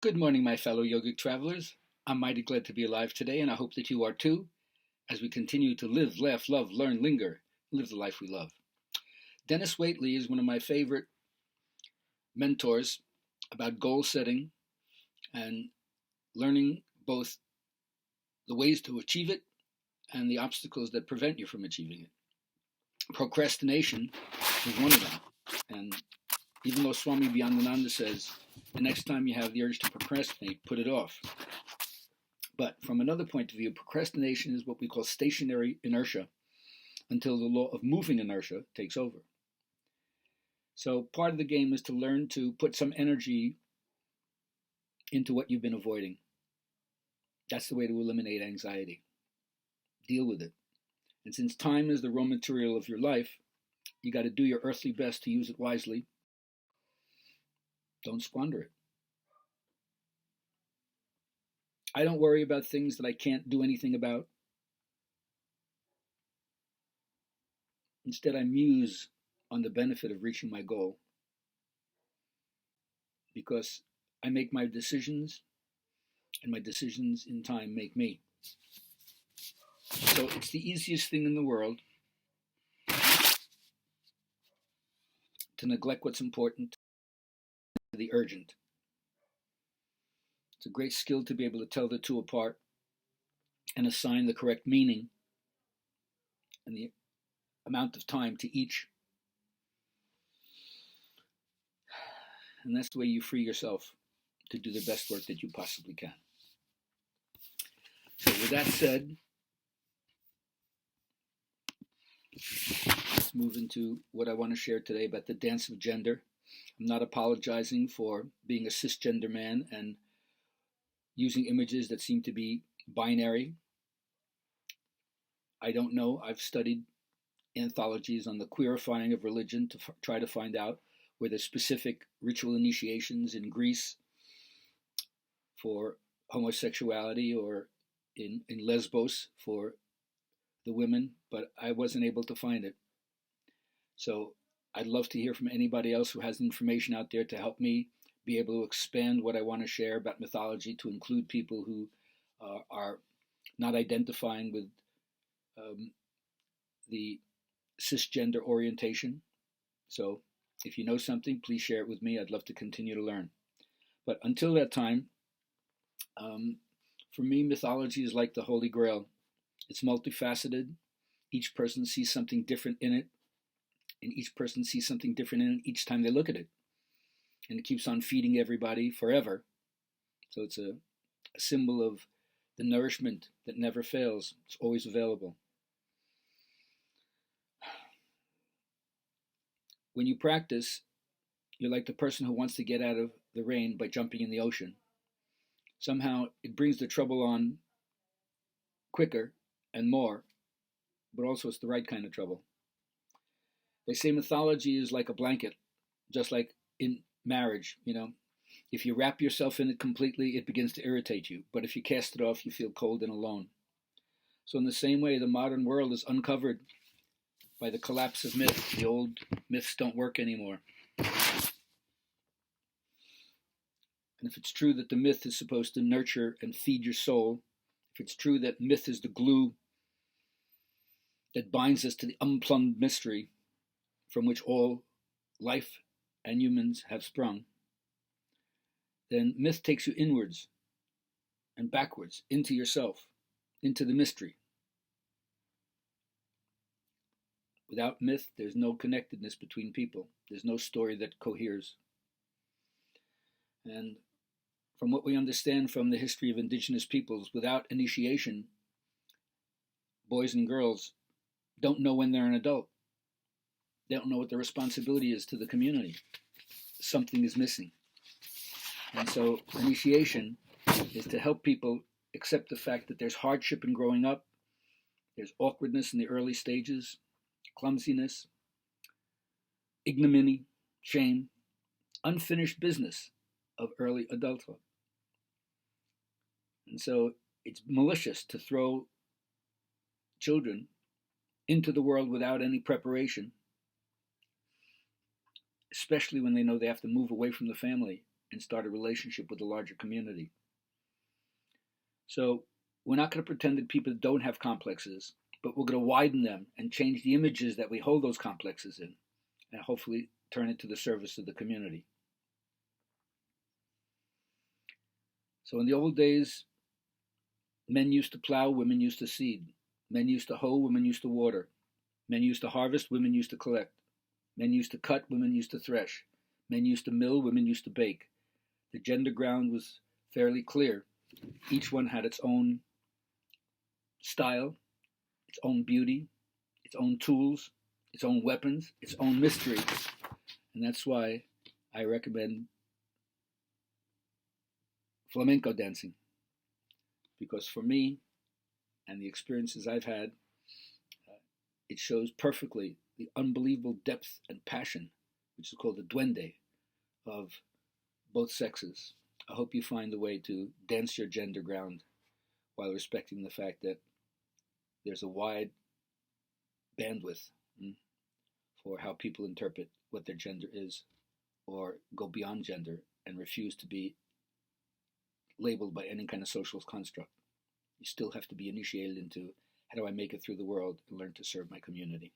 Good morning, my fellow yogic travelers. I'm mighty glad to be alive today, and I hope that you are too, as we continue to live, laugh, love, learn, linger, live the life we love. Dennis Waitley is one of my favorite mentors about goal setting and learning both the ways to achieve it and the obstacles that prevent you from achieving it. Procrastination is one of them. And even though Swami Byandananda says, the next time you have the urge to procrastinate, put it off. But from another point of view, procrastination is what we call stationary inertia until the law of moving inertia takes over. So part of the game is to learn to put some energy into what you've been avoiding. That's the way to eliminate anxiety. Deal with it. And since time is the raw material of your life, you got to do your earthly best to use it wisely. Don't squander it. I don't worry about things that I can't do anything about. Instead, I muse on the benefit of reaching my goal, because I make my decisions, and my decisions in time make me. So it's the easiest thing in the world to neglect what's important, the urgent. It's a great skill to be able to tell the two apart and assign the correct meaning and the amount of time to each. And that's the way you free yourself to do the best work that you possibly can. So with that said, let's move into what I want to share today about the dance of gender. I'm not apologizing for being a cisgender man and using images that seem to be binary. I don't know. I've studied anthologies on the queerifying of religion to try to find out where there's specific ritual initiations in Greece for homosexuality or in Lesbos for the women, but I wasn't able to find it. So I'd love to hear from anybody else who has information out there to help me be able to expand what I want to share about mythology to include people who are not identifying with the cisgender orientation. So if you know something, please share it with me. I'd love to continue to learn. But until that time, for me, mythology is like the Holy Grail. It's multifaceted. Each person sees something different in it, and each person sees something different in it each time they look at it. And it keeps on feeding everybody forever. So it's a symbol of the nourishment that never fails. It's always available. When you practice, you're like the person who wants to get out of the rain by jumping in the ocean. Somehow it brings the trouble on quicker and more, but also it's the right kind of trouble. They say mythology is like a blanket, just like in marriage, If you wrap yourself in it completely, it begins to irritate you. But if you cast it off, you feel cold and alone. So in the same way, the modern world is uncovered by the collapse of myth. The old myths don't work anymore. And if it's true that the myth is supposed to nurture and feed your soul, if it's true that myth is the glue that binds us to the unplumbed mystery from which all life and humans have sprung, then myth takes you inwards and backwards into yourself, into the mystery. Without myth, there's no connectedness between people. There's no story that coheres. And from what we understand from the history of indigenous peoples, without initiation, boys and girls don't know when they're an adult. They don't know what their responsibility is to the community. Something is missing. And so initiation is to help people accept the fact that there's hardship in growing up, there's awkwardness in the early stages, clumsiness, ignominy, shame, unfinished business of early adulthood. And so it's malicious to throw children into the world without any preparation, especially when they know they have to move away from the family and start a relationship with the larger community. So we're not going to pretend that people don't have complexes, but we're going to widen them and change the images that we hold those complexes in, and hopefully turn it to the service of the community. So in the old days, men used to plow, women used to seed. Men used to hoe, women used to water. Men used to harvest, women used to collect. Men used to cut, women used to thresh. Men used to mill, women used to bake. The gender ground was fairly clear. Each one had its own style, its own beauty, its own tools, its own weapons, its own mystery. And that's why I recommend flamenco dancing. Because for me, and the experiences I've had, it shows perfectly the unbelievable depth and passion, which is called the duende, of both sexes. I hope you find a way to dance your gender ground while respecting the fact that there's a wide bandwidth for how people interpret what their gender is, or go beyond gender and refuse to be labeled by any kind of social construct. You still have to be initiated into, how do I make it through the world and learn to serve my community?